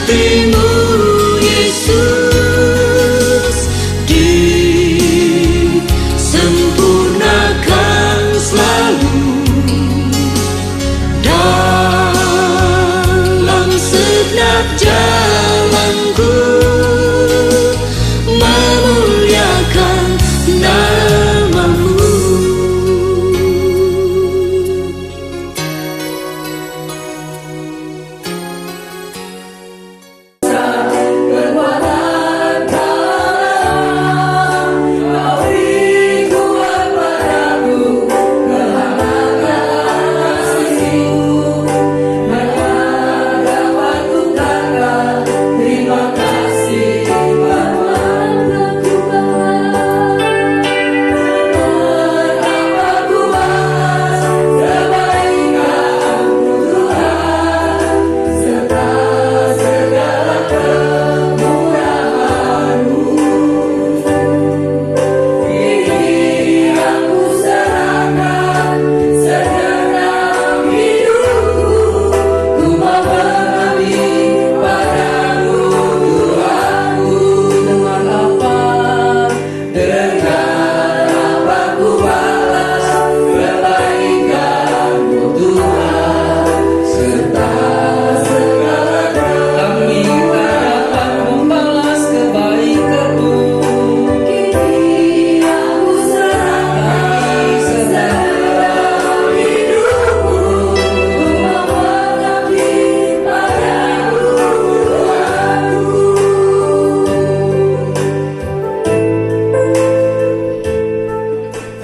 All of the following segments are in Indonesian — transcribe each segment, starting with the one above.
hatimu Yesus disempurnakan selalu dalam setiap jalanku, memuliakan namamu.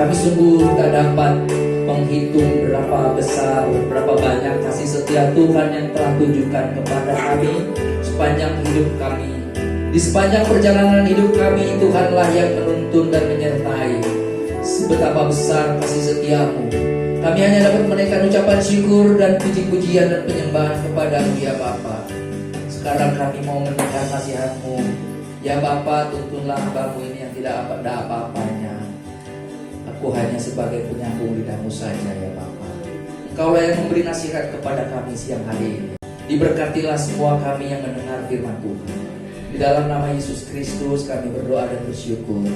Kami sungguh tak dapat menghitung berapa besar, berapa banyak kasih setia Tuhan yang telah tunjukkan kepada kami sepanjang hidup kami. Di sepanjang perjalanan hidup kami, Tuhanlah yang menuntun dan menyertai. Betapa besar kasih setiamu. Kami hanya dapat menaikkan ucapan syukur dan puji-pujian dan penyembahan kepada-Mu ya Bapa. Sekarang kami mau mendengar nasihat-Mu. Ya Bapa, tuntunlah hamba-Mu ini yang tidak ada apa-apanya. Aku hanya sebagai penyambung lidah-Mu saja ya Bapa. Engkaulah yang memberi nasihat kepada kami siang hari ini. Diberkatilah semua kami yang mendengar firman Tuhan. Di dalam nama Yesus Kristus kami berdoa dan bersyukur.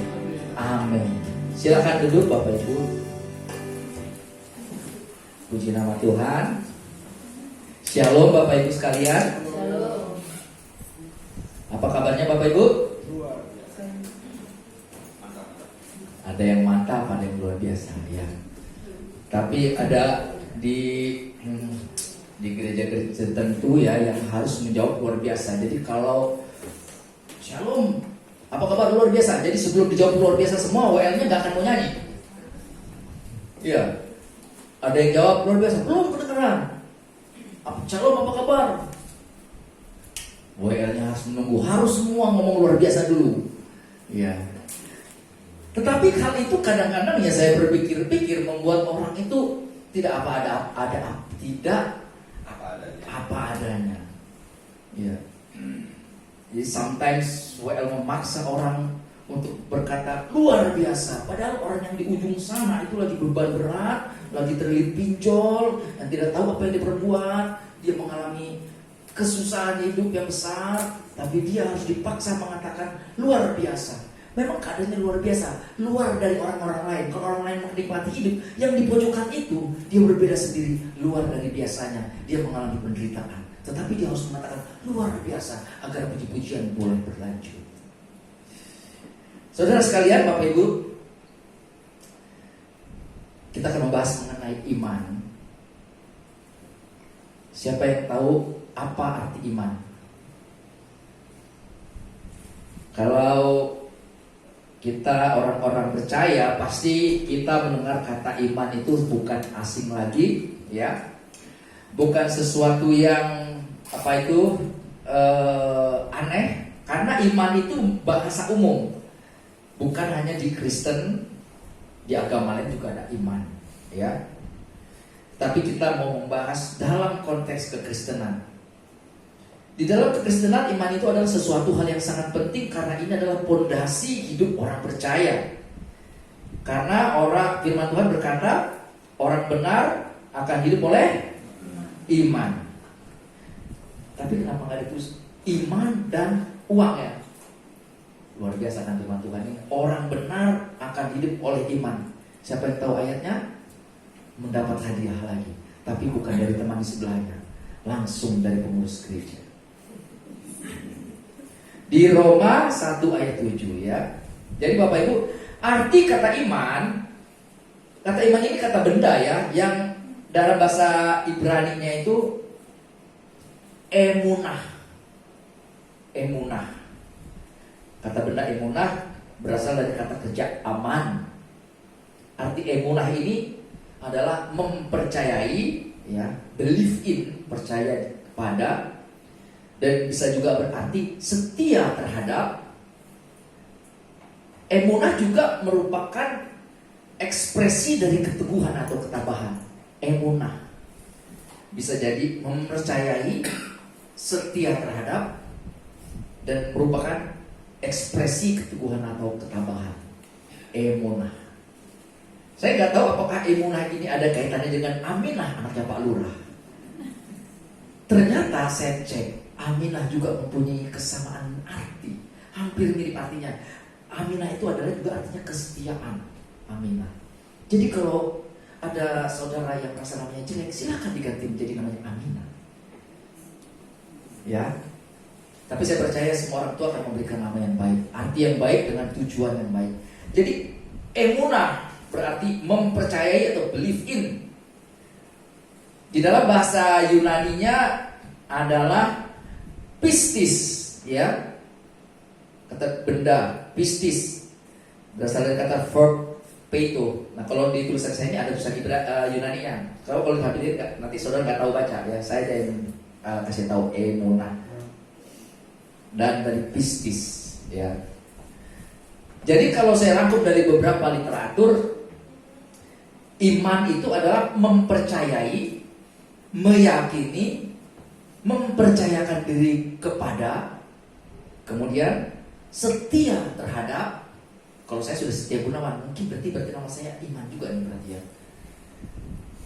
Amin. Silakan duduk Bapak Ibu. Puji nama Tuhan. Shalom Bapak Ibu sekalian. Shalom. Apa kabarnya Bapak Ibu? Ada yang mantap, ada yang luar biasa ya. Tapi ada di gereja-gereja tertentu ya yang harus menjawab luar biasa. Jadi kalau Shalom, apa kabar luar biasa? Jadi sebelum dijawab luar biasa semua, WL-nya gak akan mau nyanyi. Iya. Ada yang jawab luar biasa, belum kedengeran. Shalom, apa kabar? WL-nya harus menunggu, harus semua ngomong luar biasa dulu. Iya. Tetapi hal itu kadang-kadang ya saya berpikir-pikir membuat orang itu tidak apa adanya. Ya. Jadi sometimes WL memaksa orang untuk berkata luar biasa, padahal orang yang di ujung sana itu lagi beban berat, lagi terlilit pinjol, yang tidak tahu apa yang diperbuat, dia mengalami kesusahan hidup yang besar, tapi dia harus dipaksa mengatakan luar biasa. Memang keadaannya luar biasa, luar dari orang-orang lain. Kalau orang lain menikmati hidup, yang di pojokan itu dia berbeda sendiri, luar dari biasanya. Dia mengalami penderitaan, tetapi dia harus mengatakan luar biasa agar puji-pujian boleh berlanjut. Saudara sekalian, Bapak Ibu, kita akan membahas mengenai iman. Siapa yang tahu apa arti iman? Kalau kita orang-orang percaya, pasti kita mendengar kata iman itu bukan asing lagi, ya, bukan sesuatu yang aneh, karena iman itu bahasa umum, bukan hanya di Kristen, di agama lain juga ada iman, ya. Tapi kita mau membahas dalam konteks kekristenan. Di dalam kekristenan, iman itu adalah sesuatu hal yang sangat penting karena ini adalah pondasi hidup orang percaya. Karena firman Tuhan berkata, orang benar akan hidup oleh iman. Tapi kenapa nggak iman dan uang ya. Luar biasa kan firman Tuhan ini. Orang benar akan hidup oleh iman. Siapa yang tahu ayatnya? Mendapat hadiah lagi. Tapi bukan dari teman di sebelahnya, langsung dari pengurus gereja. Di Roma 1 ayat 7 ya. Jadi Bapak Ibu, arti kata iman ini kata benda ya, yang dalam bahasa Ibrani-nya itu emunah. Emunah. Kata benda emunah berasal dari kata kerja aman. Arti emunah ini adalah mempercayai ya, believe in, percaya kepada, dan bisa juga berarti setia terhadap. Emunah juga merupakan ekspresi dari keteguhan atau ketabahan. Emunah bisa jadi mempercayai, setia terhadap, dan merupakan ekspresi keteguhan atau ketabahan. Emunah. Saya nggak tahu apakah emunah ini ada kaitannya dengan Aminah, anaknya Pak Lurah. Ternyata saya cek, Aminah juga mempunyai kesamaan arti, hampir mirip artinya. Aminah itu adalah juga artinya kesetiaan. Aminah. Jadi kalau ada saudara yang merasa namanya jelek, silakan diganti menjadi namanya Aminah. Ya. Tapi saya percaya semua orang tua akan memberikan nama yang baik, arti yang baik dengan tujuan yang baik. Jadi emunah berarti mempercayai atau believe in. Di dalam bahasa Yunaninya adalah pistis, ya. Kata benda, pistis. Berasal dari kata verb peito. Nah, kalau di tulisan saya ini ada tulisan Yunaninya. Kalau dihafidin nanti saudara nggak tahu baca ya. Saya yang kasih tahu emunah. Dan dari pistis, ya. Jadi kalau saya rangkum dari beberapa literatur, iman itu adalah mempercayai, meyakini, mempercayakan diri kepada, kemudian setia terhadap. Kalau saya sudah setia Gunawan, mungkin berarti nama saya iman juga nih berarti ya.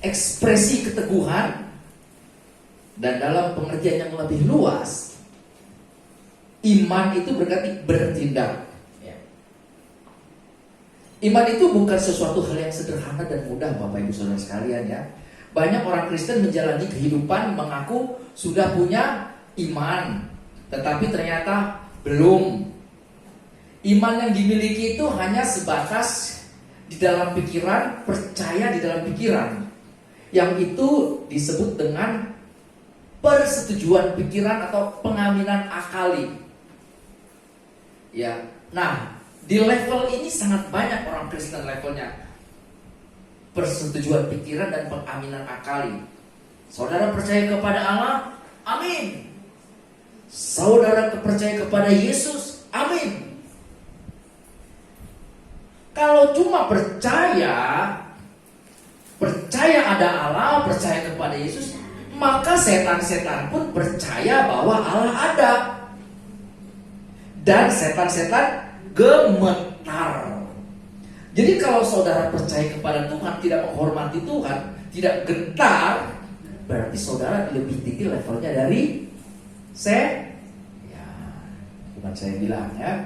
Ekspresi keteguhan, dan dalam pengertian yang lebih luas, iman itu berarti bertindak. Ya. Iman itu bukan sesuatu hal yang sederhana dan mudah, Bapak Ibu Saudara sekalian ya. Banyak orang Kristen menjalani kehidupan mengaku sudah punya iman, tetapi ternyata belum. Iman yang dimiliki itu hanya sebatas di dalam pikiran, percaya di dalam pikiran. Yang itu disebut dengan persetujuan pikiran atau pengaminan akali. Ya, nah di level ini sangat banyak orang Kristen levelnya. Persetujuan pikiran dan pengaminan akali. Saudara percaya kepada Allah? Amin. Saudara percaya kepada Yesus? Amin. Kalau cuma percaya ada Allah, percaya kepada Yesus, maka setan-setan pun percaya bahwa Allah ada. Dan setan-setan gemetar. Jadi kalau saudara percaya kepada Tuhan, tidak menghormati Tuhan, tidak gentar, berarti saudara lebih tinggi levelnya dari ya, bukan saya bilang ya.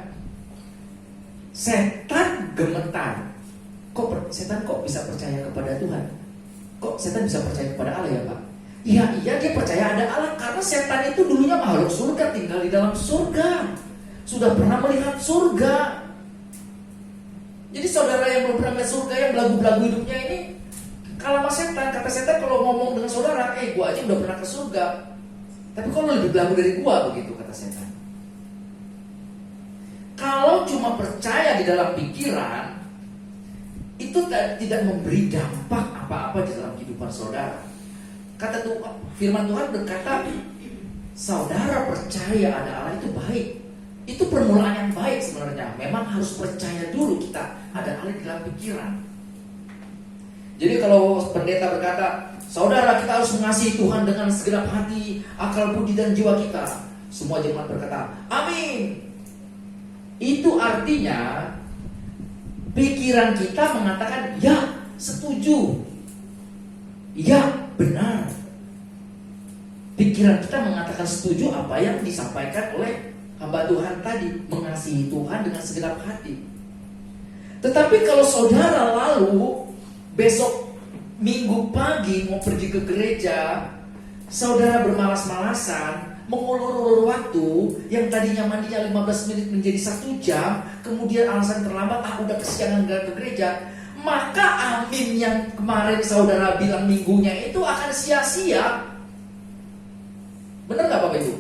Setan gemetar. Setan kok bisa percaya kepada Tuhan? Kok setan bisa percaya kepada Allah ya Pak? Iya dia percaya ada Allah karena setan itu dulunya makhluk surga, tinggal di dalam surga, sudah pernah melihat surga. Jadi saudara yang belum pernah melihat surga, yang belagu-belagu hidupnya ini kalah sama setan. Kata setan kalau ngomong dengan saudara, gua aja udah pernah ke surga, tapi kok lo lebih belagu dari gua, begitu kata setan. Kalau cuma percaya di dalam pikiran, itu tidak memberi dampak apa-apa di dalam kehidupan saudara. Kata Tuhan, firman Tuhan berkata, saudara percaya ada Allah itu baik. Itu permulaan yang baik sebenarnya. Memang harus percaya dulu kita ada Allah di dalam pikiran. Jadi kalau pendeta berkata, saudara kita harus mengasihi Tuhan dengan segenap hati, akal, budi, dan jiwa kita. Semua jemaat berkata, amin. Itu artinya pikiran kita mengatakan ya, setuju, ya, benar. pikiran kita mengatakan setuju apa yang disampaikan oleh hamba Tuhan tadi, mengasihi Tuhan dengan segenap hati. Tetapi kalau saudara lalu besok Minggu pagi mau pergi ke gereja, saudara bermalas-malasan, mengulur-ulur waktu yang tadinya mandinya 15 menit menjadi 1 jam, kemudian alasan terlambat, udah kesiangan gak ke gereja, maka amin yang kemarin saudara bilang minggunya itu akan sia-sia. Benar gak Bapak Ibu?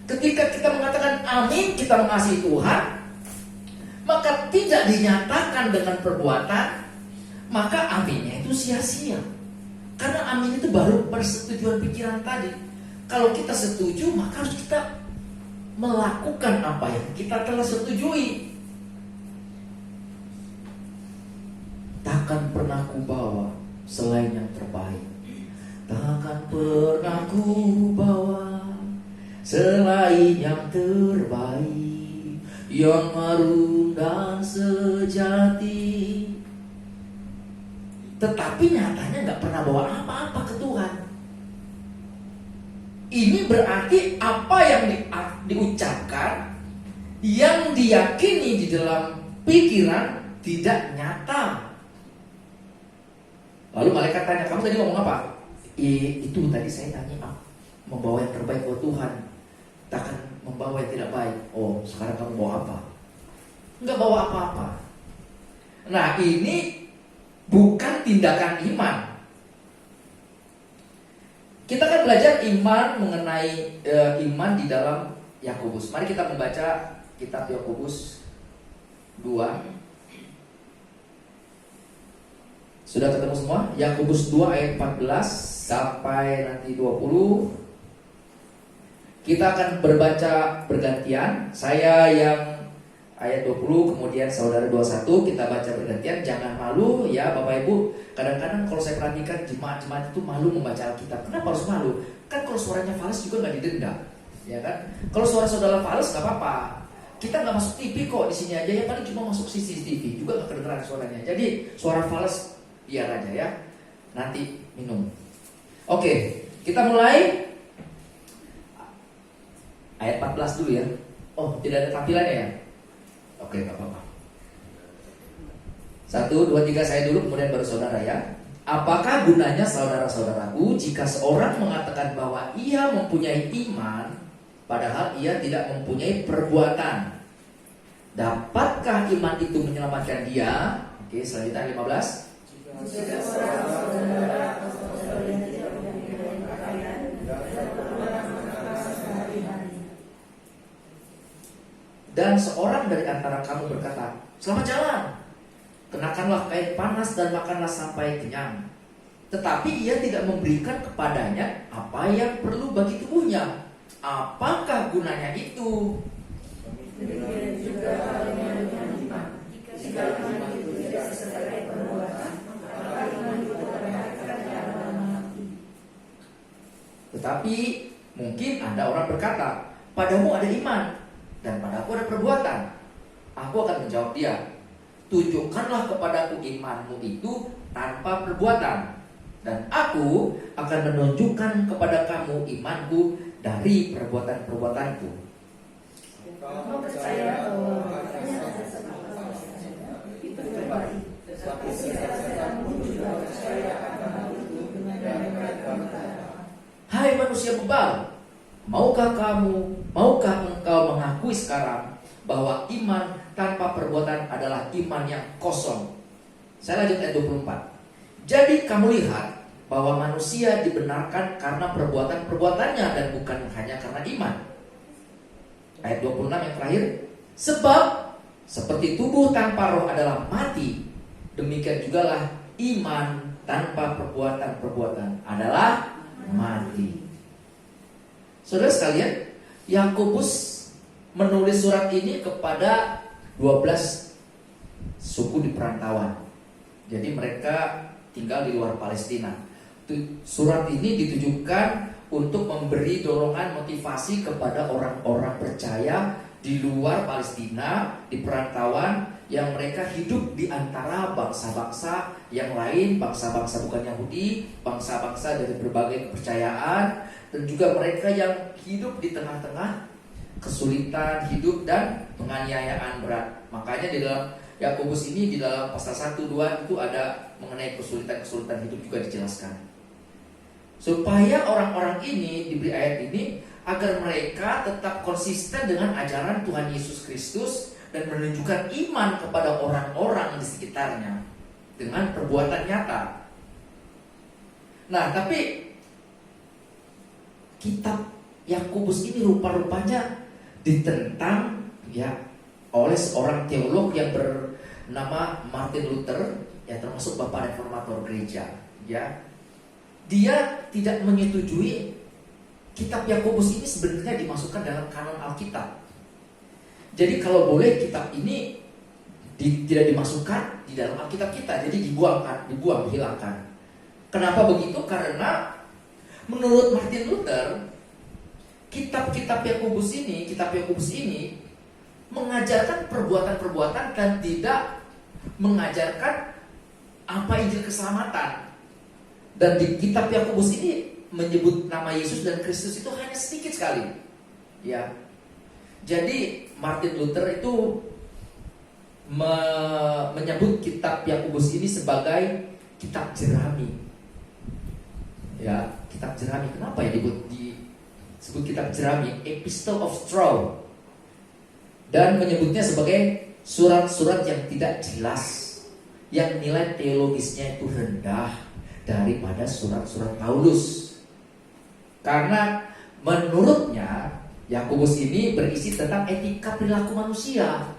Ketika kita mengatakan amin, kita mengasihi Tuhan, maka tidak dinyatakan dengan perbuatan, maka aminnya itu sia-sia. Karena amin itu baru persetujuan pikiran tadi. Kalau kita setuju, maka harus kita melakukan apa yang kita telah setujui. Takkan pernah ku bawa selain yang terbaik. Takkan pernah ku bawa selain yang terbaik, yang harum dan sejati. Tetapi nyatanya gak pernah bawa apa-apa ke Tuhan. Ini berarti apa yang diucapkan, yang diyakini di dalam pikiran tidak nyata. Lalu malaikat tanya, kamu tadi ngomong apa? Itu tadi saya tanya, membawa yang terbaik buat Tuhan, takkan membawa yang tidak baik. Oh, sekarang kamu bawa apa? Enggak bawa apa-apa. Nah, ini bukan tindakan iman. Kita akan belajar iman mengenai iman di dalam Yakobus. Mari kita membaca kitab Yakobus 2. Sudah ketemu semua? Yakobus 2 ayat 14 sampai nanti 20. Kita akan berbaca bergantian. Saya yang ayat 20, kemudian saudara 21. Kita baca bergantian. Jangan malu ya Bapak Ibu. Kadang-kadang kalau saya perhatikan jemaat-jemaat itu malu membaca Alkitab. Kenapa harus malu? Kan kalau suaranya fals juga gak didenda, ya kan? Kalau suara saudara fals gak apa-apa. Kita gak masuk TV kok, di sini aja ya, paling cuma masuk CCTV juga gak kedengeran suaranya. Jadi suara fals biar aja ya. Nanti minum. Oke, kita mulai ayat 14 dulu ya. Oh, tidak ada tampilannya ya? Oke, gak apa-apa. 1, 2, 3 saya dulu, kemudian baru saudara ya. Apakah gunanya saudara-saudaraku jika seorang mengatakan bahwa ia mempunyai iman, padahal ia tidak mempunyai perbuatan? Dapatkah iman itu menyelamatkan dia? Oke, selanjutnya 15. Jika seorang saudara atau saudara yang tidak mempunyai pakaian, dan seorang dari antara kamu berkata, selamat jalan, kenakanlah kain panas dan makanlah sampai kenyang, tetapi ia tidak memberikan kepadanya apa yang perlu bagi tubuhnya, apakah gunanya itu? demikian juga halnya dengan iman. Jika iman itu tidak disertai perbuatan, maka iman itu terbaikkan dalam hati. Tetapi mungkin ada orang berkata, padamu ada iman dan padaku ada perbuatan. Aku akan menjawab dia, tunjukkanlah kepadaku imanmu itu tanpa perbuatan, dan aku akan menunjukkan kepada kamu imanku dari perbuatan-perbuatanku. Kamu percaya bahwa hanya ada satu Allah saja, itu terbaik. Tetapi jika kamu juga percaya akan hal itu dengan mereka berkata, Hai manusia bebal, maukah engkau mengakui sekarang bahwa iman tanpa perbuatan adalah iman yang kosong? Saya lanjut ayat 24. Jadi kamu lihat bahwa manusia dibenarkan karena perbuatan-perbuatannya dan bukan hanya karena iman. Ayat 26 yang terakhir. Sebab seperti tubuh tanpa roh adalah mati, demikian jugalah iman tanpa perbuatan-perbuatan adalah mati. Saudara sekalian, Yakobus menulis surat ini kepada 12 suku di perantauan. Jadi mereka tinggal di luar Palestina. Surat ini ditujukan untuk memberi dorongan motivasi kepada orang-orang percaya di luar Palestina, di perantauan, yang mereka hidup di antara bangsa-bangsa yang lain, bangsa-bangsa bukan Yahudi, bangsa-bangsa dari berbagai kepercayaan, dan juga mereka yang hidup di tengah-tengah kesulitan hidup dan penganiayaan berat. Makanya di dalam Yakobus ini, di dalam pasal 1-2 itu ada mengenai kesulitan-kesulitan hidup juga dijelaskan. Supaya orang-orang ini diberi ayat ini agar mereka tetap konsisten dengan ajaran Tuhan Yesus Kristus dan menunjukkan iman kepada orang-orang di sekitarnya dengan perbuatan nyata. Nah, tapi kitab Yakobus ini rupa-rupanya ditentang ya oleh seorang teolog yang bernama Martin Luther, ya termasuk bapak reformator gereja, ya. Dia tidak menyetujui kitab Yakobus ini sebenarnya dimasukkan dalam kanon Alkitab. Jadi kalau boleh kitab ini tidak dimasukkan di dalam Alkitab kita, jadi dibuang, dihilangkan. Kenapa begitu? Karena menurut Martin Luther, kitab Yakobus ini mengajarkan perbuatan-perbuatan dan tidak mengajarkan apa Injil keselamatan. Dan di kitab Yakobus ini menyebut nama Yesus dan Kristus itu hanya sedikit sekali. Ya. Jadi Martin Luther itu menyebut kitab Yakobus ini sebagai kitab jerami. Ya, kitab jerami. Kenapa ya disebut kitab jerami? Epistle of Straw. Dan menyebutnya sebagai surat-surat yang tidak jelas, yang nilai teologisnya itu rendah daripada surat-surat Paulus. Karena menurutnya Yakobus ini berisi tentang etika perilaku manusia,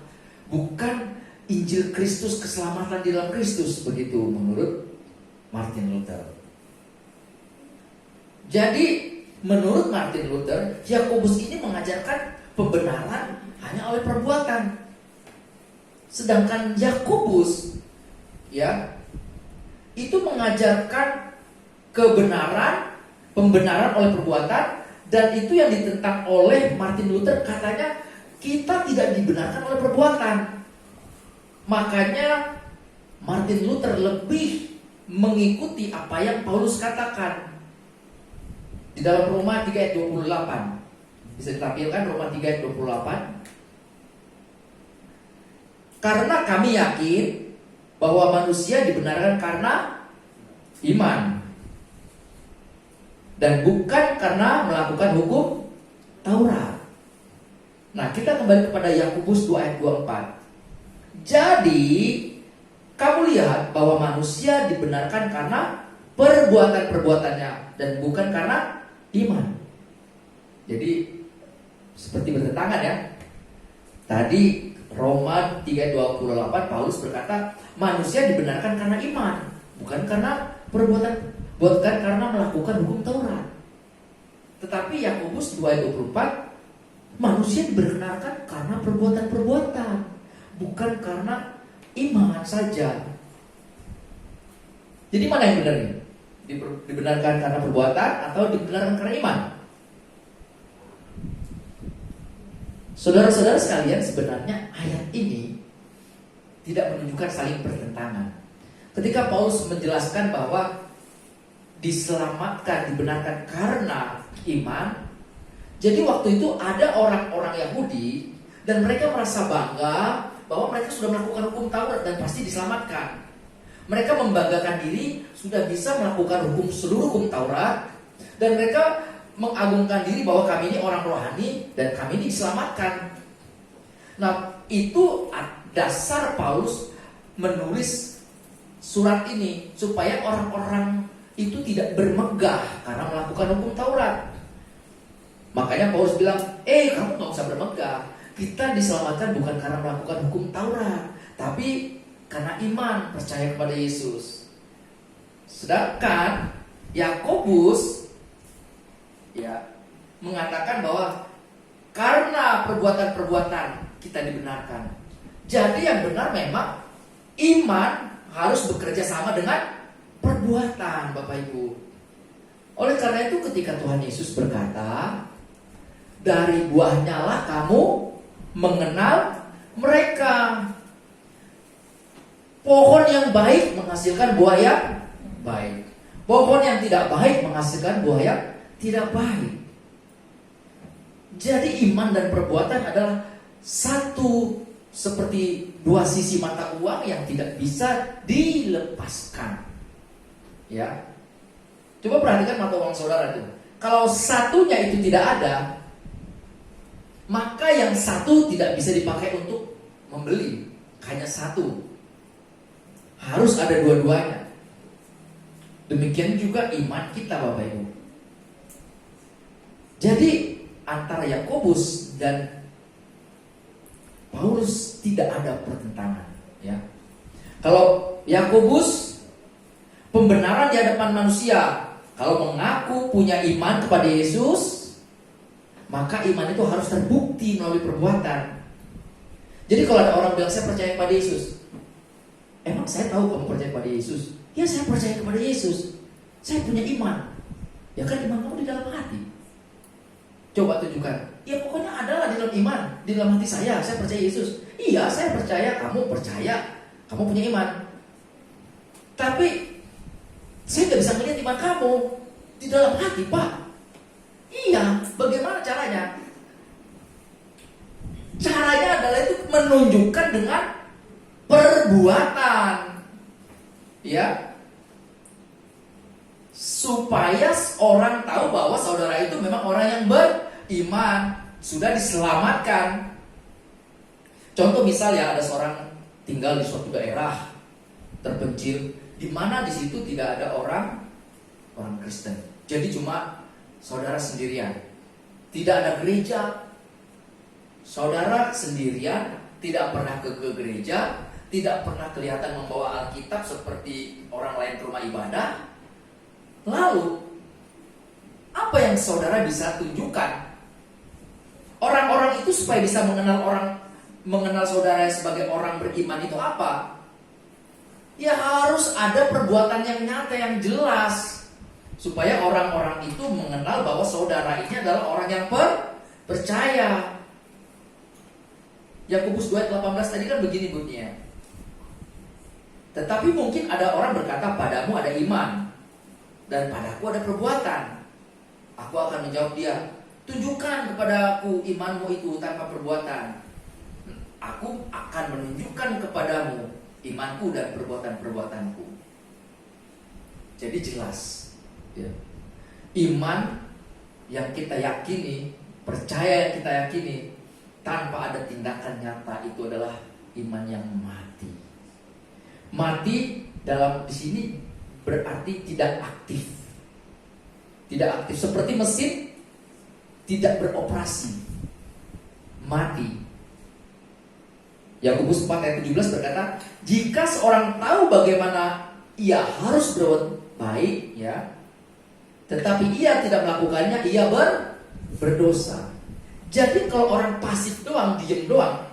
bukan Injil Kristus, keselamatan di dalam Kristus, begitu menurut Martin Luther. Jadi menurut Martin Luther, Yakobus ini mengajarkan pembenaran hanya oleh perbuatan. Sedangkan Yakobus ya itu mengajarkan kebenaran, pembenaran oleh perbuatan, dan itu yang ditentang oleh Martin Luther. Katanya kita tidak dibenarkan oleh perbuatan. Makanya Martin Luther lebih mengikuti apa yang Paulus katakan di dalam Roma 3 ayat 28. Bisa ditampilkan Roma 3 ayat 28. Karena kami yakin bahwa manusia dibenarkan karena iman dan bukan karena melakukan hukum Taurat. Nah, kita kembali kepada Yakobus 2 ayat 24. Jadi, kamu lihat bahwa manusia dibenarkan karena perbuatan-perbuatannya dan bukan karena iman. Jadi, seperti bertentangan ya. Tadi Roma 3:28 Paulus berkata manusia dibenarkan karena iman, bukan karena perbuatan, bukan karena melakukan hukum Taurat. Tetapi Yakobus 2:24 manusia dibenarkan karena perbuatan-perbuatan, bukan karena iman saja. Jadi mana yang benar ini? Dibenarkan karena perbuatan atau dibenarkan karena iman? Saudara-saudara sekalian, sebenarnya ayat ini tidak menunjukkan saling bertentangan. Ketika Paulus menjelaskan bahwa diselamatkan, dibenarkan karena iman, jadi waktu itu ada orang-orang Yahudi dan mereka merasa bangga bahwa mereka sudah melakukan hukum Taurat dan pasti diselamatkan. Mereka membanggakan diri sudah bisa melakukan seluruh hukum Taurat, dan mereka mengagungkan diri bahwa kami ini orang rohani dan kami ini diselamatkan. Nah, itu dasar Paulus menulis surat ini supaya orang-orang itu tidak bermegah karena melakukan hukum Taurat. Makanya Paulus bilang, kamu gak usah bermegah. Kita diselamatkan bukan karena melakukan hukum Taurat, tapi karena iman, percaya kepada Yesus. Sedangkan Yakobus mengatakan bahwa karena perbuatan-perbuatan kita dibenarkan. Jadi yang benar memang iman harus bekerja sama dengan perbuatan, Bapak Ibu. Oleh karena itu ketika Tuhan Yesus berkata, dari buahnya lah kamu mengenal mereka. Pohon yang baik menghasilkan buah yang baik. Pohon yang tidak baik menghasilkan buah yang tidak baik. Jadi iman dan perbuatan adalah satu seperti dua sisi mata uang yang tidak bisa dilepaskan. Ya. Coba perhatikan mata uang saudara itu. Kalau satunya itu tidak ada, maka yang satu tidak bisa dipakai untuk membeli. Hanya satu. Harus ada dua-duanya. Demikian juga iman kita, Bapak Ibu. Jadi antara Yakobus dan Paulus tidak ada pertentangan, ya. Kalau Yakobus pembenaran di hadapan manusia, kalau mengaku punya iman kepada Yesus, maka iman itu harus terbukti melalui perbuatan. Jadi kalau ada orang bilang saya percaya kepada Yesus, emang saya tahu kamu percaya kepada Yesus? Ya, saya percaya kepada Yesus. Saya punya iman. Ya kan, iman kamu di dalam hati. Coba tunjukkan. Ya pokoknya adalah di dalam iman, di dalam hati saya percaya Yesus. Iya, saya percaya, kamu percaya, kamu punya iman. Tapi saya tidak bisa melihat iman kamu di dalam hati, Pak. Iya, bagaimana caranya? Caranya adalah itu menunjukkan dengan perbuatan. Ya. Supaya orang tahu bahwa saudara itu memang orang yang beriman, sudah diselamatkan. Contoh misal ya, ada seorang tinggal di suatu daerah terpencil, di mana di situ tidak ada orang Kristen. Jadi cuma saudara sendirian. Tidak ada gereja. Saudara sendirian, tidak pernah ke gereja, tidak pernah kelihatan membawa Alkitab seperti orang lain ke rumah ibadah. Lalu, apa yang saudara bisa tunjukkan? Orang-orang itu supaya bisa mengenal saudara sebagai orang beriman itu apa? Ya harus ada perbuatan yang nyata, yang jelas, supaya orang-orang itu mengenal bahwa saudara ini adalah orang yang percaya. Yakobus 2:18 tadi kan begini bunyinya. Tetapi mungkin ada orang berkata, padamu ada iman dan padaku ada perbuatan. Aku akan menjawab dia, tunjukkan kepadaku imanmu itu tanpa perbuatan. Aku akan menunjukkan kepadamu imanku dan perbuatan-perbuatanku. Jadi jelas, ya. Iman yang kita yakini, percaya yang kita yakini, tanpa ada tindakan nyata itu adalah iman yang mati. Mati dalam di sini berarti tidak aktif. Tidak aktif seperti mesin tidak beroperasi. Mati. Yakobus 4:17 berkata, jika seorang tahu bagaimana ia harus berbuat baik, ya, tetapi ia tidak melakukannya, ia berdosa. Jadi kalau orang pasif doang, diam doang,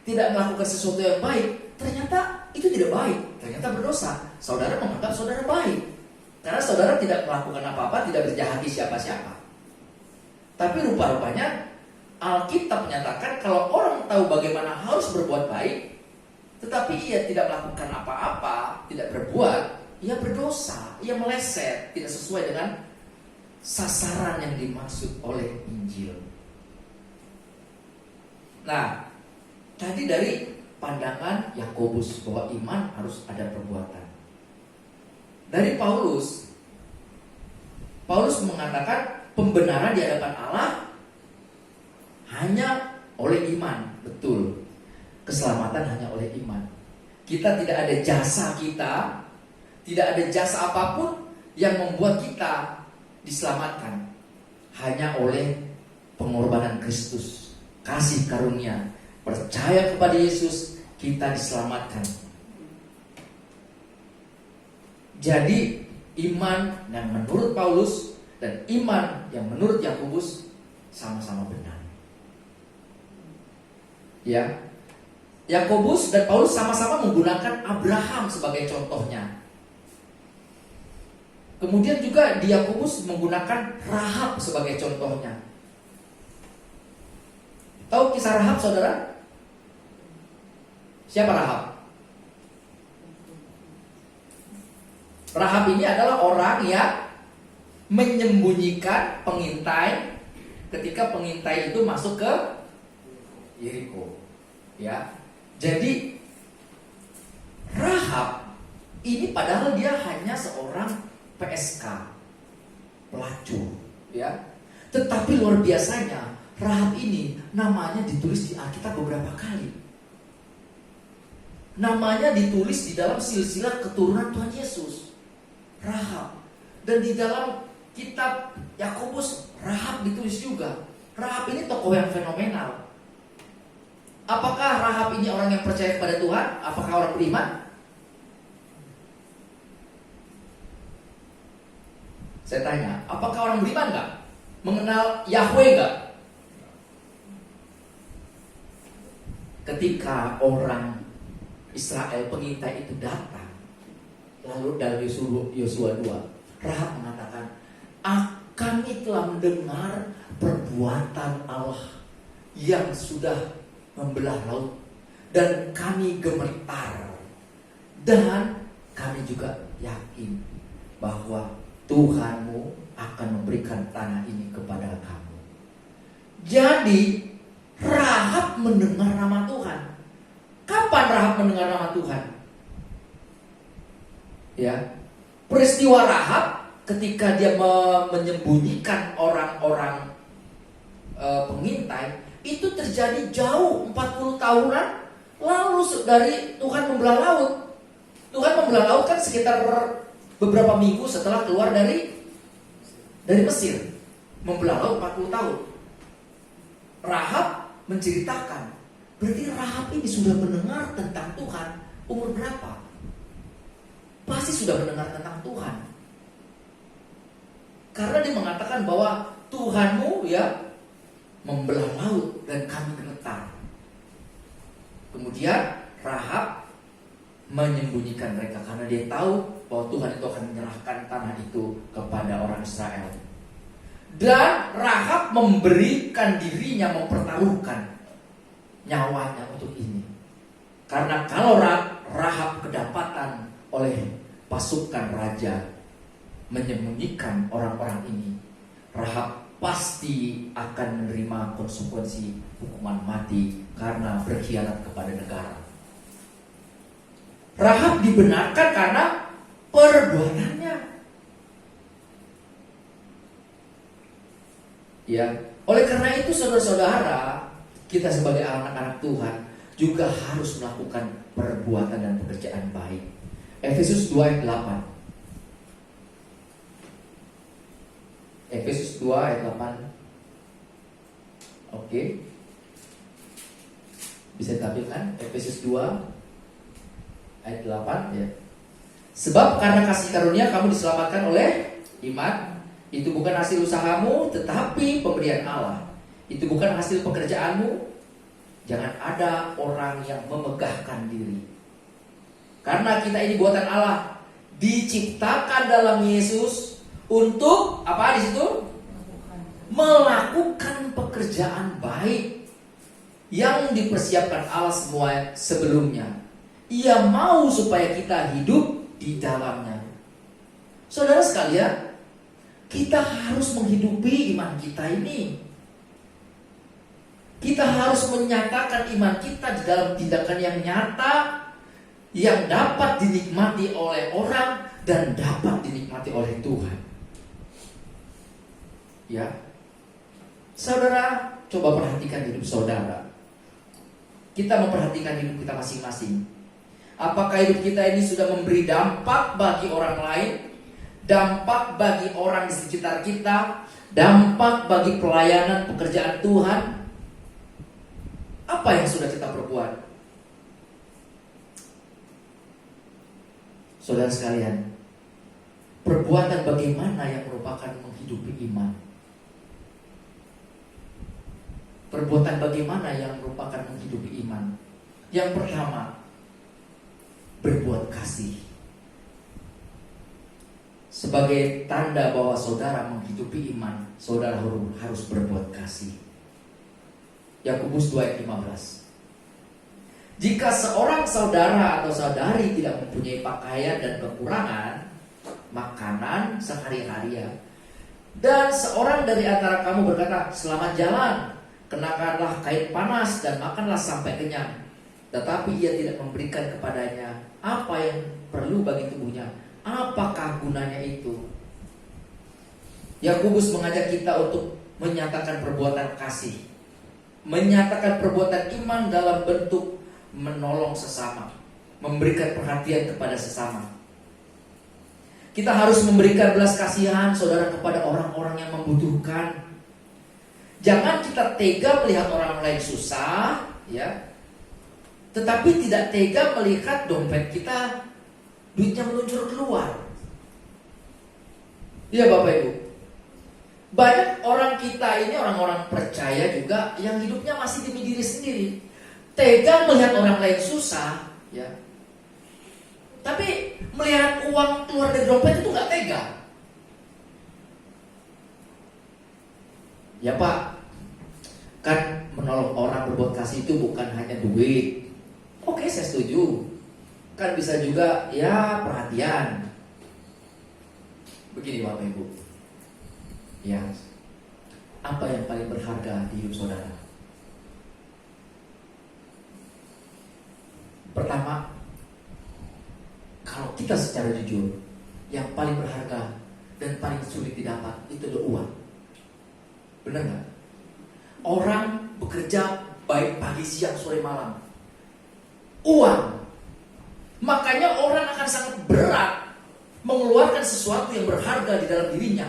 tidak melakukan sesuatu yang baik, ternyata itu tidak baik, ternyata berdosa. Saudara menganggap saudara baik karena saudara tidak melakukan apa-apa, tidak berjahati siapa-siapa. Tapi rupa-rupanya Alkitab menyatakan kalau orang tahu bagaimana harus berbuat baik, tetapi ia tidak melakukan apa-apa, tidak berbuat, ia berdosa, ia meleset, tidak sesuai dengan sasaran yang dimaksud oleh Injil. Nah, tadi dari pandangan Yakobus bahwa iman harus ada perbuatan. Dari Paulus mengatakan pembenaran di hadapan Allah hanya oleh iman. Betul. Keselamatan hanya oleh iman. Kita tidak ada jasa kita, tidak ada jasa apapun yang membuat kita diselamatkan. Hanya oleh pengorbanan Kristus, kasih karunia, percaya kepada Yesus, kita diselamatkan. Jadi iman yang menurut Paulus dan iman yang menurut Yakobus sama-sama benar. Ya, Yakobus dan Paulus sama-sama menggunakan Abraham sebagai contohnya. Kemudian juga di Yakobus menggunakan Rahab sebagai contohnya. Tahu kisah Rahab, saudara? Siapa Rahab? Rahab ini adalah orang yang menyembunyikan pengintai ketika pengintai itu masuk ke Yeriko. Ya. Jadi Rahab ini padahal dia hanya seorang PSK, pelacur, ya. Tetapi luar biasanya Rahab ini namanya ditulis di Alkitab beberapa kali. Namanya ditulis di dalam silsilah keturunan Tuhan Yesus, Rahab. Dan di dalam kitab Yakobus, Rahab ditulis juga. Rahab ini tokoh yang fenomenal. Apakah Rahab ini orang yang percaya kepada Tuhan? Apakah orang beriman? Saya tanya, apakah orang beriman enggak? Mengenal Yahweh enggak? Ketika orang Israel pengintai itu datang, lalu dalam Yosua 2, Rahab mengatakan, kami telah mendengar perbuatan Allah yang sudah membelah laut, dan kami gemetar, dan kami juga yakin bahwa Tuhanmu akan memberikan tanah ini kepada kamu. Jadi Rahab mendengar nama Tuhan. Kapan Rahab mendengar nama Tuhan? Ya, peristiwa Rahab ketika dia menyembunyikan orang-orang pengintai itu terjadi jauh 40 tahunan lalu dari Tuhan membelah laut. Tuhan membelah laut kan sekitar beberapa minggu setelah keluar dari Mesir. Membelah laut 40 tahun. Rahab menceritakan, berarti Rahab ini sudah mendengar tentang Tuhan umur berapa? Pasti sudah mendengar tentang Tuhan. Karena dia mengatakan bahwa Tuhanmu ya membelah laut dan kami gemetar. Kemudian Rahab menyembunyikan mereka karena dia tahu bahwa Tuhan itu akan menyerahkan tanah itu kepada orang Israel. Dan Rahab memberikan dirinya, mempertaruhkan nyawanya untuk ini. Karena kalau Rahab kedapatan oleh pasukan raja menyembunyikan orang-orang ini, Rahab pasti akan menerima konsekuensi hukuman mati karena berkhianat kepada negara. Rahab dibenarkan karena perbuatannya. Ya, oleh karena itu saudara-saudara, kita sebagai anak-anak Tuhan juga harus melakukan perbuatan dan pekerjaan baik. Efesus 2 ayat 8. Efesus 2 ayat 8. Oke. Bisa ditampilkan Efesus 2 ayat 8 ya. Sebab karena kasih karunia kamu diselamatkan oleh iman. Itu bukan hasil usahamu, tetapi pemberian Allah. Itu bukan hasil pekerjaanmu. Jangan ada orang yang memegahkan diri. Karena kita ini buatan Allah, diciptakan dalam Yesus untuk apa di situ? Melakukan pekerjaan baik yang dipersiapkan Allah semua sebelumnya. Ia mau supaya kita hidup di dalamnya. Saudara sekalian, kita harus menghidupi iman kita ini. Kita harus menyatakan iman kita di dalam tindakan yang nyata, yang dapat dinikmati oleh orang dan dapat dinikmati oleh Tuhan. Ya, saudara, coba perhatikan hidup saudara. Kita memperhatikan hidup kita masing-masing. Apakah hidup kita ini sudah memberi dampak bagi orang lain, dampak bagi orang di sekitar kita, dampak bagi pelayanan pekerjaan Tuhan? Apa yang sudah kita perbuat? Saudara sekalian, perbuatan bagaimana yang merupakan menghidupi iman? Perbuatan bagaimana yang merupakan menghidupi iman? Yang pertama, berbuat kasih. Sebagai tanda bahwa saudara menghidupi iman, saudara harus berbuat kasih. Yakobus 2 ayat 15. Jika seorang saudara atau saudari tidak mempunyai pakaian dan kekurangan, makanan sehari-hari. Dan seorang dari antara kamu berkata, selamat jalan, kenakanlah kain panas dan makanlah sampai kenyang. Tetapi ia tidak memberikan kepadanya apa yang perlu bagi tubuhnya. Apakah gunanya itu? Yakobus mengajak kita untuk menyatakan perbuatan kasih, menyatakan perbuatan iman dalam bentuk menolong sesama, memberikan perhatian kepada sesama. Kita harus memberikan belas kasihan saudara kepada orang-orang yang membutuhkan. Jangan kita tega melihat orang lain susah, ya, tetapi tidak tega melihat dompet kita duitnya meluncur keluar. Iya Bapak Ibu. Banyak orang kita ini orang-orang percaya juga yang hidupnya masih demi diri sendiri. Tega melihat orang lain susah, ya. Tapi melihat uang keluar dari dompet itu nggak tega. Ya Pak, kan menolong orang berbuat kasih itu bukan hanya duit. Oke, saya setuju. Kan bisa juga ya perhatian. Begini Bapak Ibu. Ya, apa yang paling berharga di hidup saudara? Pertama, kalau kita secara jujur, yang paling berharga dan paling sulit didapat itu adalah uang. Benar nggak? Orang bekerja baik pagi, siang, sore, malam. Uang. Makanya orang akan sangat berat mengeluarkan sesuatu yang berharga di dalam dirinya,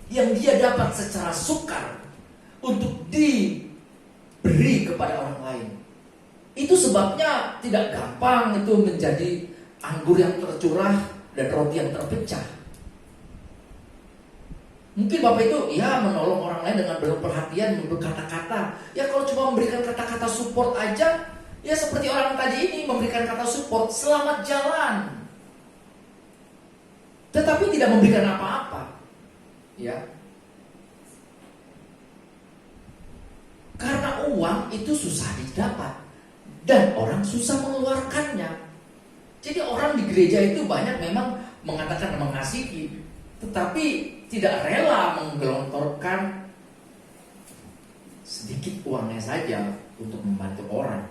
yang dia dapat secara sukar untuk diberi kepada orang lain. Itu sebabnya tidak gampang itu menjadi anggur yang tercurah dan roti yang terpecah. Mungkin Bapak itu ya menolong orang lain dengan berperhatian, berkata-kata. Ya kalau cuma memberikan kata-kata support aja, ya seperti orang tadi ini memberikan kata support, selamat jalan, tetapi tidak memberikan apa-apa. Ya, karena uang itu susah didapat dan orang susah mengeluarkannya. Jadi orang di gereja itu banyak memang mengatakan mengasihi, tetapi tidak rela menggelontorkan sedikit uangnya saja untuk membantu orang.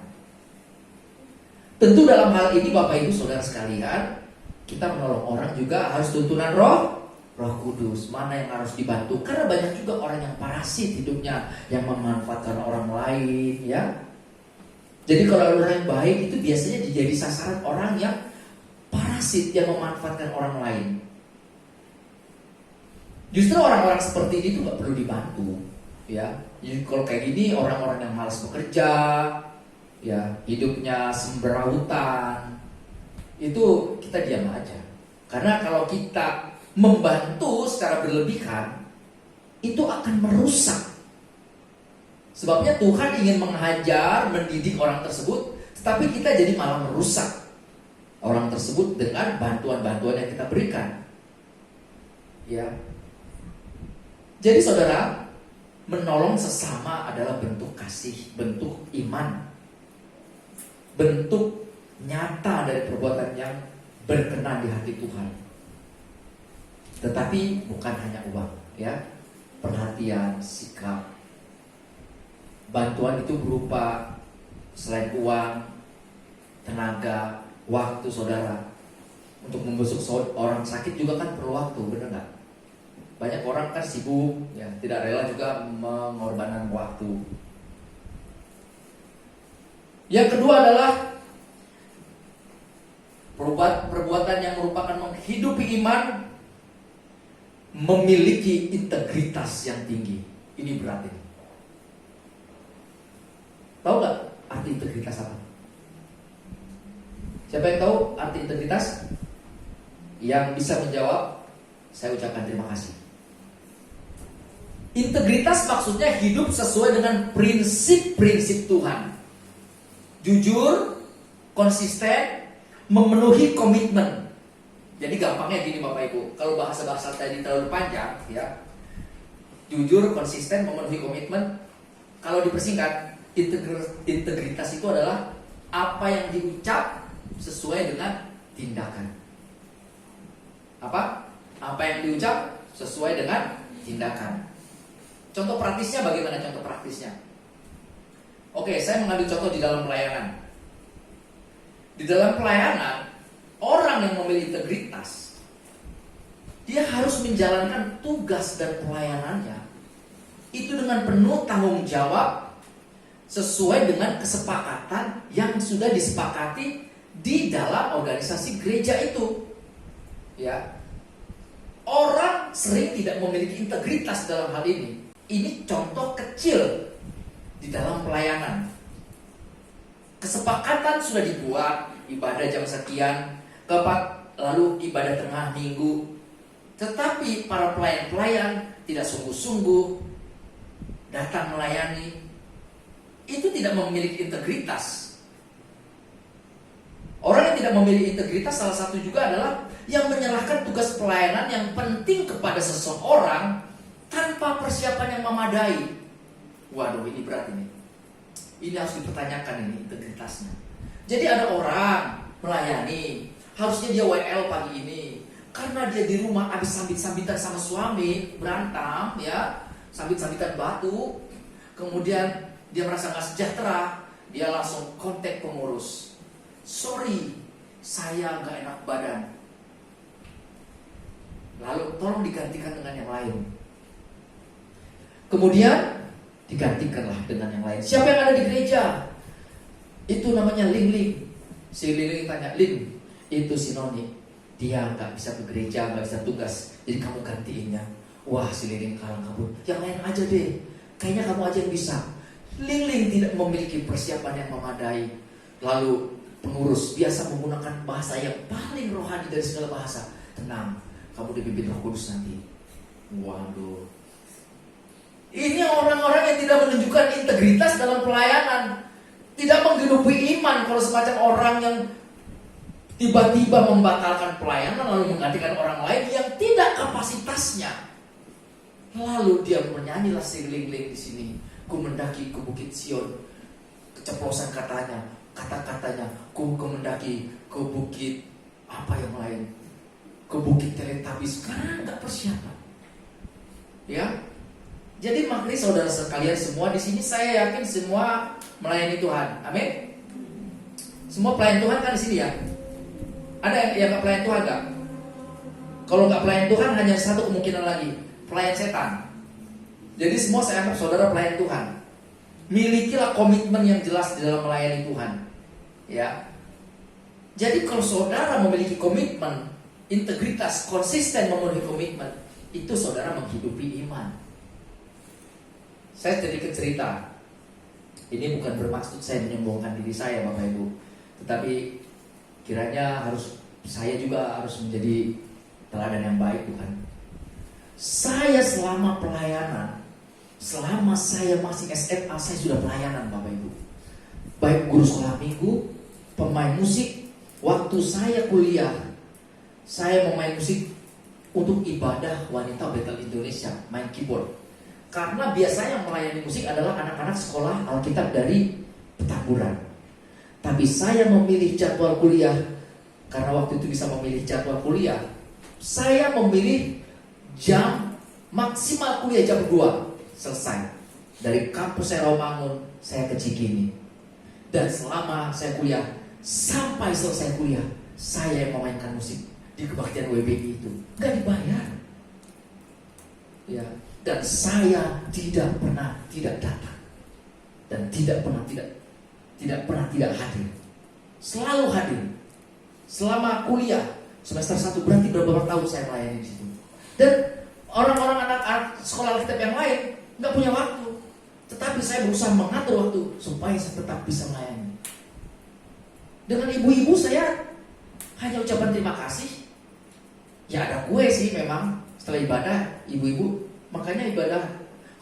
Tentu dalam hal ini Bapak Ibu Saudara sekalian, kita menolong orang juga harus tuntunan Roh Kudus. Mana yang harus dibantu? Karena banyak juga orang yang parasit hidupnya, yang memanfaatkan orang lain, ya. Jadi kalau orang yang baik itu biasanya jadi sasaran orang yang parasit, yang memanfaatkan orang lain. Justru orang-orang seperti ini tuh nggak perlu dibantu, ya. Jadi kalau kayak gini orang-orang yang malas bekerja, ya, hidupnya semberautan, itu kita diam aja. Karena kalau kita membantu secara berlebihan, itu akan merusak. Sebabnya Tuhan ingin menghajar, mendidik orang tersebut, tetapi kita jadi malah merusak orang tersebut dengan bantuan-bantuan yang kita berikan. Ya. Jadi saudara, menolong sesama adalah bentuk kasih, bentuk iman, bentuk nyata dari perbuatan yang berkenan di hati Tuhan. Tetapi bukan hanya uang, ya. Perhatian, sikap. Bantuan itu berupa selain uang, tenaga, waktu saudara. Untuk membesuk orang sakit juga kan perlu waktu, benar nggak? Banyak orang kan sibuk, ya, tidak rela juga mengorbankan waktu. Yang kedua adalah perbuatan yang merupakan menghidupi iman, memiliki integritas yang tinggi. Ini berat ini. Tahu gak arti integritas apa? Siapa yang tahu arti integritas? Yang bisa menjawab, saya ucapkan terima kasih. Integritas maksudnya hidup sesuai dengan prinsip-prinsip Tuhan. Jujur, konsisten, memenuhi komitmen. Jadi gampangnya gini Bapak Ibu, kalau bahasa-bahasa tadi terlalu panjang, ya. Jujur, konsisten, memenuhi komitmen. Kalau dipersingkat, integritas itu adalah apa yang diucap sesuai dengan tindakan. Apa? Apa yang diucap sesuai dengan tindakan. Contoh praktisnya bagaimana contoh praktisnya? Oke, saya mengambil contoh di dalam pelayanan. Di dalam pelayanan, orang yang memiliki integritas, dia harus menjalankan tugas dan pelayanannya itu dengan penuh tanggung jawab sesuai dengan kesepakatan yang sudah disepakati di dalam organisasi gereja itu. Ya. Orang sering tidak memiliki integritas dalam hal ini. Ini contoh kecil di dalam pelayanan. Kesepakatan sudah dibuat, ibadah jam sekian, lalu ibadah tengah minggu. Tetapi para pelayan-pelayan tidak sungguh-sungguh datang melayani. Itu tidak memiliki integritas. Orang yang tidak memiliki integritas salah satu juga adalah yang menyerahkan tugas pelayanan yang penting kepada seseorang tanpa persiapan yang memadai. Waduh, ini berat ini. Ini harus dipertanyakan ini integritasnya. Jadi ada orang melayani, harusnya dia WL pagi ini. Karena dia di rumah habis sambit-sambitan sama suami, berantem ya, sambit-sambitan batu. Kemudian dia merasa gak sejahtera, dia langsung kontak pengurus. Sorry, saya gak enak badan. Lalu tolong digantikan dengan yang lain. Kemudian digantikanlah dengan yang lain. Siapa yang ada di gereja? Itu namanya Ling. Si Ling tanya, Ling, itu si Noni, dia gak bisa ke gereja, gak bisa tugas, jadi kamu gantiinnya. Wah, si Ling kalang kabut. Yang lain aja deh, kayaknya kamu aja yang bisa. Ling tidak memiliki persiapan yang memadai. Lalu pengurus biasa menggunakan bahasa yang paling rohani dari segala bahasa. Tenang, kamu dipimpin Roh Kudus nanti. Waduh. Ini orang-orang yang tidak menunjukkan integritas dalam pelayanan, tidak menggenupi iman. Kalau semacam orang yang tiba-tiba membatalkan pelayanan lalu menggantikan orang lain yang tidak kapasitasnya. Lalu dia bernyanyilah si Ling di sini. Ku mendaki ke Bukit Sion. Keceplosan kata-katanya. Ku mendaki ke bukit apa yang lain? Ke Bukit Teletabis. Karena tidak persiapan. Ya. Jadi makanya saudara sekalian semua di sini saya yakin semua melayani Tuhan. Amin. Semua pelayan Tuhan kan di sini ya. Ada yang nggak pelayan Tuhan nggak? Kalau nggak pelayan Tuhan hanya satu kemungkinan lagi, pelayan setan. Jadi semua saya anggap saudara pelayan Tuhan. Milikilah komitmen yang jelas di dalam melayani Tuhan. Ya. Jadi kalau saudara memiliki komitmen, integritas, konsisten memenuhi komitmen, itu saudara menghidupi iman. Saya sedikit cerita. Ini bukan bermaksud saya menyombongkan diri saya, Bapak Ibu, tetapi kiranya saya juga harus menjadi teladan yang baik, bukan? Saya selama pelayanan, selama saya masih SMA, saya sudah pelayanan, Bapak Ibu. Baik guru sekolah minggu, pemain musik. Waktu saya kuliah, saya memain musik untuk ibadah wanita Bethel Indonesia, main keyboard. Karena biasanya yang melayani musik adalah anak-anak sekolah Alkitab dari Petamburan. Tapi saya memilih jadwal kuliah. Karena waktu itu bisa memilih jadwal kuliah, saya memilih jam maksimal kuliah jam 2 selesai. Dari kampus saya Rawamangun, saya ke Cikini. Dan selama saya kuliah, sampai selesai kuliah, saya yang memainkan musik di kebaktian WBI itu. Gak dibayar. Ya. Dan saya tidak pernah tidak datang. Dan tidak pernah tidak hadir. Selalu hadir. Selama kuliah semester 1 berarti berapa tahun saya melayani di situ. Dan orang-orang anak sekolah Alkitab yang lain nggak punya waktu. Tetapi saya berusaha mengatur waktu supaya saya tetap bisa melayani. Dengan ibu-ibu saya hanya ucapan terima kasih. Ya ada kue sih memang setelah ibadah ibu-ibu. Makanya ibadah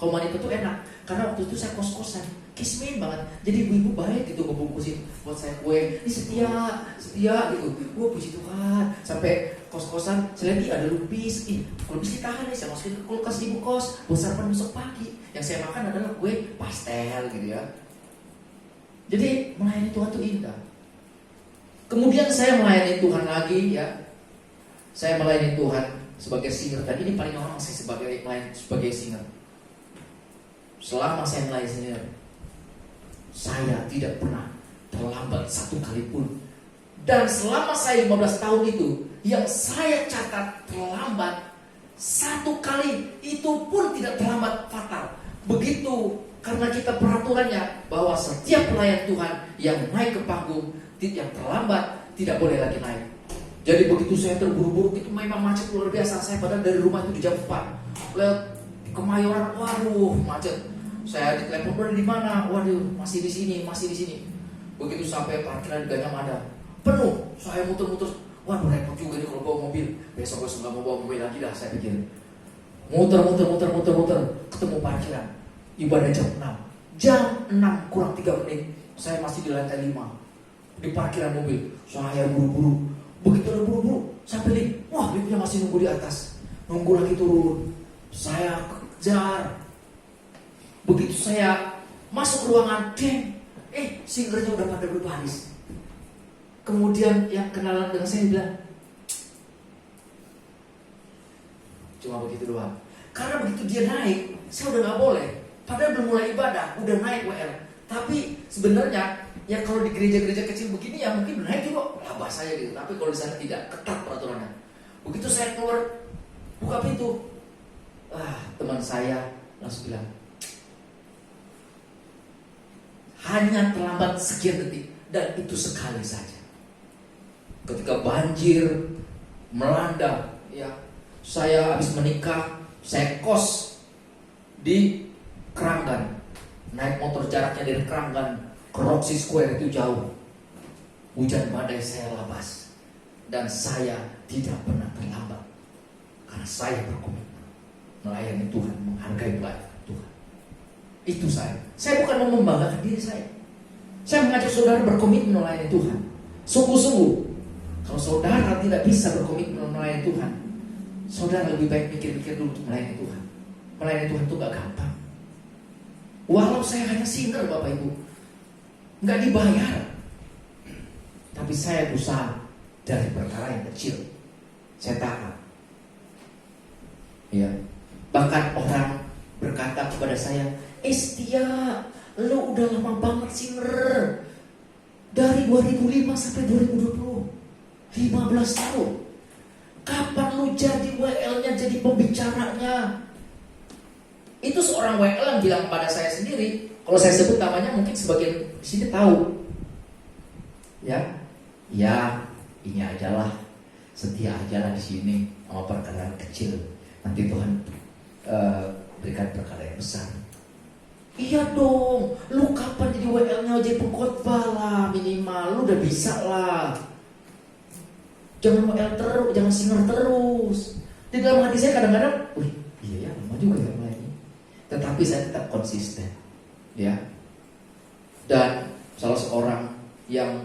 komunitas itu enak. Karena waktu itu saya kos-kosan, kismin banget. Jadi ibu-ibu baik gitu ngebungkusin buat saya kue. Ini setia gitu. Wah puji Tuhan. Sampai kos-kosan, saya lihat ada lupis. Lupis ditahan nih, saya masukin ke kulkas ibu kos buat sarapan besok pagi. Yang saya makan adalah kue pastel gitu ya. Jadi melayani Tuhan itu indah. Kemudian saya melayani Tuhan lagi ya. Saya melayani Tuhan sebagai singer, dan ini paling orang saya sebagai singer. Selama saya melayani singer, saya tidak pernah terlambat satu kali pun. Dan selama saya 15 tahun itu, yang saya catat terlambat satu kali itu pun tidak terlambat fatal. Begitu, karena kita peraturannya bahwa setiap pelayan Tuhan yang naik ke panggung, yang terlambat tidak boleh lagi naik. Jadi begitu saya terburu-buru, itu memang macet luar biasa. Saya padahal dari rumah itu di jam 4 lewat Kemayoran, waduh macet. Saya ditelepon, di mana? Waduh, masih di sini. Begitu sampai parkiran Ganyam ada penuh, saya muter-muter. Waduh, repot juga nih kalau bawa mobil. Besok nggak mau bawa mobil lagi dah, saya pikir. Muter, ketemu parkiran. Ibadah jam 6. Jam 6 kurang 3 menit, saya masih di lantai 5 di parkiran mobil. Saya buru-buru. Begitu udah buru-buru, sampai lift. Wah, liftnya masih nunggu di atas. Nunggu lagi turun. Saya kejar. Begitu saya masuk ruangan, singernya udah pada berbaris. Kemudian yang kenalan dengan saya bilang, cuma begitu doang. Karena begitu dia naik, saya udah gak boleh. Padahal belum mulai ibadah, udah naik WL. Tapi sebenarnya, ya kalau di gereja-gereja kecil begini ya mungkin naik juga labah saya gitu. Tapi kalau di sana tidak, ketat peraturannya. Begitu saya keluar, buka pintu, teman saya langsung bilang, hanya terlambat sekian detik, dan itu sekali saja. Ketika banjir melanda, ya, saya habis menikah, saya kos di Keranggan, naik motor jaraknya dari Keranggan ke Roxy Square itu jauh. Hujan badai saya labas, dan saya tidak pernah terlambat karena saya berkomitmen melayani Tuhan, menghargai pelayanan Tuhan. Itu saya. Saya bukan mau membanggakan diri saya. Saya mengajak saudara berkomitmen melayani Tuhan. Sungguh-sungguh. Kalau saudara tidak bisa berkomitmen melayani Tuhan, saudara lebih baik mikir-mikir dulu untuk melayani Tuhan. Melayani Tuhan itu gak gampang. Walau saya hanya singer Bapak Ibu, gak dibayar, tapi saya berusaha dari perkara yang kecil. Saya taat. Ya. Bahkan orang berkata kepada saya, Setia, lu udah lama banget singer. Dari 2005 sampai 2020, 15 tahun. Kapan lu jadi WL-nya, jadi pembicaranya? Itu seorang WL yang bilang pada saya sendiri. Kalau saya sebut namanya mungkin sebagian di sini tahu. Ya, ini ajalah, setia ajalah di sini sama perkara kecil. Nanti Tuhan berikan perkara yang besar. Iya dong, lu kapan jadi WL-nya, jadi pengkhotbah lah minimal. Lu udah bisa lah. Jangan WL terus, jangan singer terus. Di dalam hati saya kadang-kadang, iya ya, lama juga ya melayani. Tetapi saya tetap konsisten, ya. Dan salah seorang yang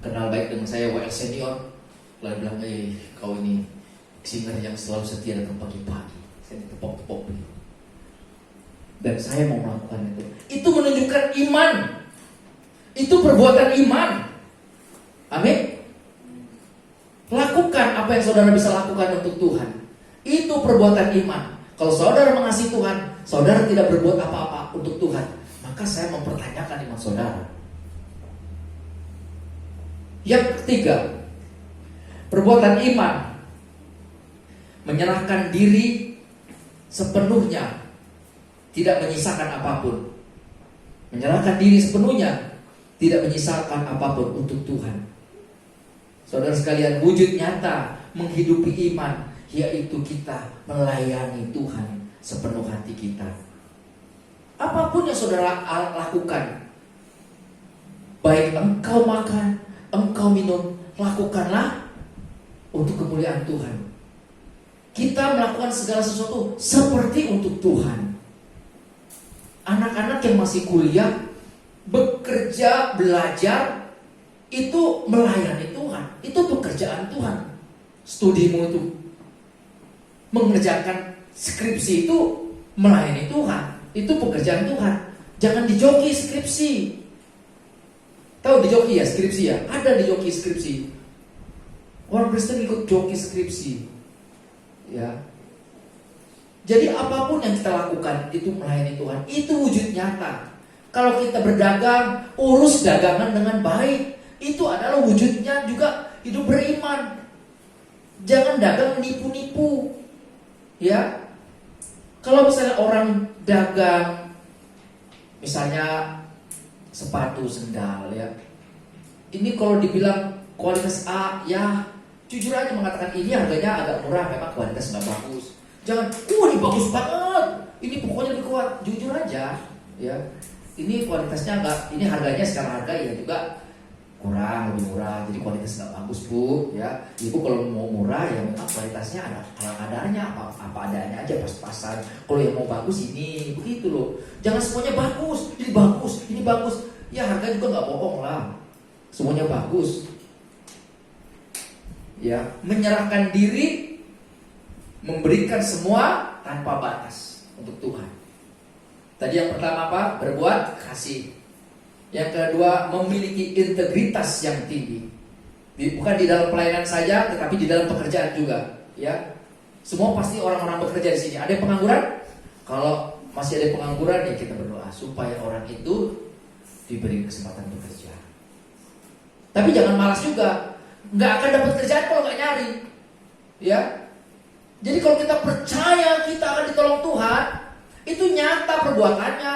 kenal baik dengan saya, WL senior, lalu bilang, kau ini singer yang selalu setia datang pagi-pagi. Saya ditepok-tepok beliau. Dan saya mau melakukan itu. Itu menunjukkan iman. Itu perbuatan iman. Amin. Lakukan apa yang saudara bisa lakukan untuk Tuhan. Itu perbuatan iman. Kalau saudara mengasihi Tuhan, saudara tidak berbuat apa-apa untuk Tuhan, maka saya mempertanyakan iman saudara. Yang ketiga, perbuatan iman, menyerahkan diri sepenuhnya, tidak menyisakan apapun. Menyerahkan diri sepenuhnya, tidak menyisakan apapun untuk Tuhan. Saudara sekalian, wujud nyata menghidupi iman, yaitu kita melayani Tuhan sepenuh hati kita. Apapun yang saudara lakukan, baik engkau makan, engkau minum, lakukanlah untuk kemuliaan Tuhan. Kita melakukan segala sesuatu seperti untuk Tuhan. Anak-anak yang masih kuliah, bekerja, belajar, itu melayani Tuhan. Itu pekerjaan Tuhan. Studimu itu, mengerjakan skripsi itu melayani Tuhan. Itu pekerjaan Tuhan. Jangan dijoki skripsi. Tahu dijoki ya skripsi ya? Ada dijoki skripsi. Orang Kristen ikut joki skripsi. Ya. Jadi apapun yang kita lakukan itu melayani Tuhan, itu wujud nyata. Kalau kita berdagang, urus dagangan dengan baik. Itu adalah wujudnya juga hidup beriman. Jangan dagang nipu-nipu. Ya. Kalau misalnya orang dagang misalnya sepatu, sendal ya. Ini kalau dibilang kualitas A, ya jujur aja mengatakan ini harganya agak murah, memang kualitas nggak bagus. Jangan, ini bagus banget, ini pokoknya lebih kuat. Jujur aja, ya. Ini kualitasnya enggak, ini harganya secara harga ya juga kurang, lebih murah. Jadi kualitas nggak bagus bu, ya. Ibu kalau mau murah ya memang kualitasnya ada kadarnya, apa adanya aja pas-pasan. Kalau yang mau bagus ini, begitu loh. Jangan semuanya bagus, ini bagus. Ya harga juga nggak bohong lah. Semuanya bagus. Ya, menyerahkan diri, memberikan semua tanpa batas untuk Tuhan. Tadi yang pertama apa? Berbuat kasih. Yang kedua, memiliki integritas yang tinggi. Bukan di dalam pelayanan saja, tetapi di dalam pekerjaan juga. Ya, semua pasti orang-orang bekerja di sini. Ada yang pengangguran? Kalau masih ada pengangguran ya kita berdoa supaya orang itu diberi kesempatan bekerja. Tapi jangan malas juga. Nggak akan dapat kerjaan kalau nggak nyari. Ya. Jadi kalau kita percaya kita akan ditolong Tuhan, itu nyata perbuatannya.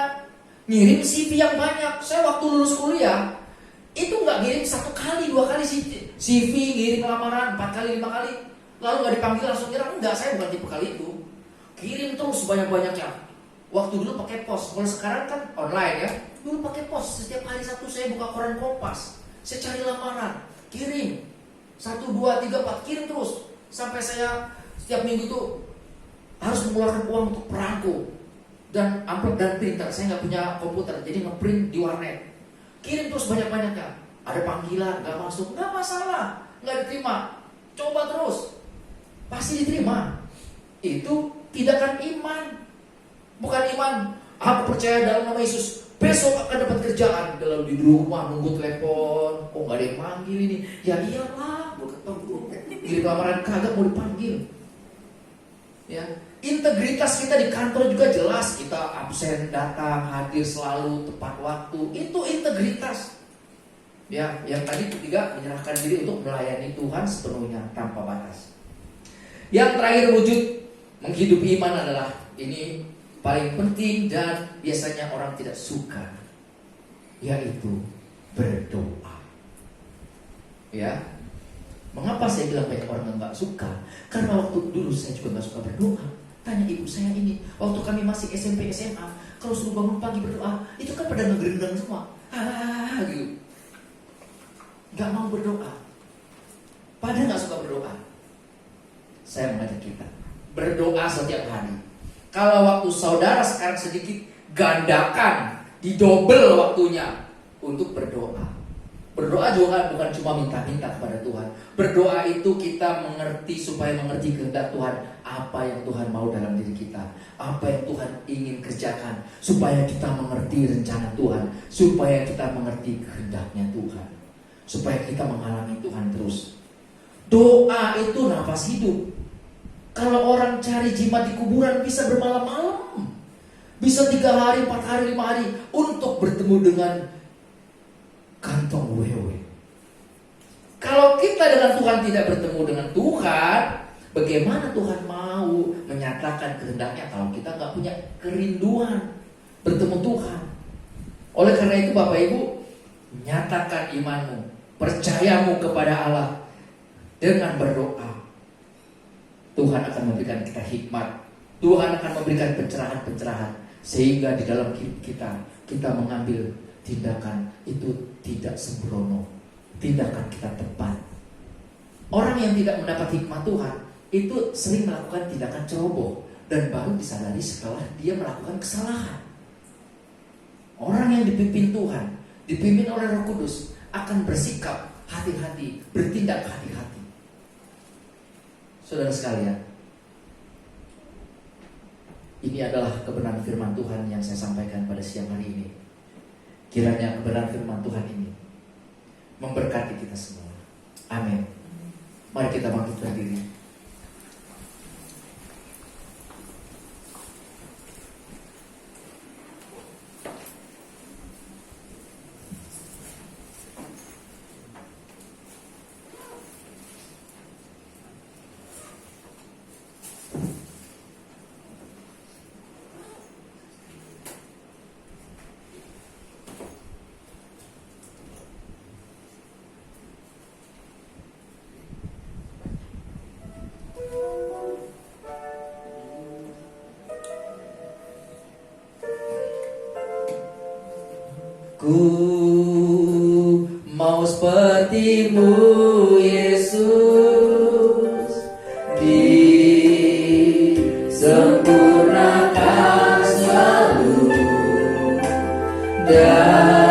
Ngirim CV yang banyak. Saya waktu lulus kuliah itu nggak ngirim 1 kali, 2 kali CV, ngirim lamaran 4 kali, 5 kali, lalu nggak dipanggil langsung nyerah. Enggak, saya bukan tipe kali itu. Kirim terus sebanyak-banyaknya. Waktu dulu pakai pos, kalau sekarang kan online ya. Dulu pakai pos, setiap hari Sabtu saya buka koran Kompas, saya cari lamaran, kirim 1, 2, 3, 4, kirim terus sampai saya setiap minggu itu harus mengeluarkan uang untuk perangko dan amplop dan printer. Saya nggak punya komputer, jadi ngeprint di warnet. Kirim terus banyak-banyaknya. Ada panggilan, nggak masuk, nggak masalah, nggak diterima. Coba terus, pasti diterima. Itu tindakan iman, bukan iman. Aku percaya dalam nama Yesus, besok akan dapat kerjaan. Kalau di rumah nunggu telepon, kok nggak ada yang manggil ini? Ya iyalah, gue ketemu. Di lamaran kagak mau dipanggil. Ya, integritas kita di kantor juga jelas, kita absen, datang, hadir selalu tepat waktu. Itu integritas. Ya, yang tadi ketiga, menyerahkan diri untuk melayani Tuhan sepenuhnya tanpa batas. Yang terakhir wujud menghidupi iman adalah ini paling penting dan biasanya orang tidak suka, yaitu berdoa. Ya, mengapa saya bilang banyak orang yang nggak suka? Karena waktu dulu saya juga nggak suka berdoa. Tanya ibu saya ini, waktu kami masih SMP SMA, kalau suruh bangun pagi berdoa, itu kan pada ngegerendang semua, gitu, nggak mau berdoa. Padahal nggak suka berdoa. Saya mengajak kita berdoa setiap hari. Kalau waktu saudara sekarang sedikit, gandakan, didobel waktunya untuk berdoa. Berdoa juga bukan cuma minta-minta kepada Tuhan. Berdoa itu kita mengerti, supaya mengerti kehendak Tuhan, apa yang Tuhan mau dalam diri kita, apa yang Tuhan ingin kerjakan, supaya kita mengerti rencana Tuhan, supaya kita mengerti kehendaknya Tuhan, supaya kita mengalami Tuhan terus. Doa itu nafas hidup. Kalau orang cari jimat di kuburan bisa bermalam-malam, bisa 3 hari, 4 hari, 5 hari untuk bertemu dengan kantong wewe. Kalau kita dengan Tuhan tidak bertemu dengan Tuhan, bagaimana Tuhan mau menyatakan kehendaknya kalau kita nggak punya kerinduan bertemu Tuhan? Oleh karena itu Bapak Ibu, nyatakan imanmu, percayamu kepada Allah dengan berdoa. Tuhan akan memberikan kita hikmat, Tuhan akan memberikan pencerahan-pencerahan, sehingga di dalam hidup kita mengambil tindakan itu tidak sembrono, tindakan kita tepat. Orang yang tidak mendapat hikmat Tuhan itu sering melakukan tindakan ceroboh dan baru disadari setelah dia melakukan kesalahan. Orang yang dipimpin Tuhan, dipimpin oleh Roh Kudus, akan bersikap hati-hati, bertindak hati-hati. Saudara sekalian, ini adalah kebenaran firman Tuhan yang saya sampaikan pada siang hari ini. Kiranya kebenaran firman Tuhan ini memberkati kita semua. Amin. Mari kita bangkit berdiri. Ku mau seperti-Mu Yesus, disempurnakan selalu dan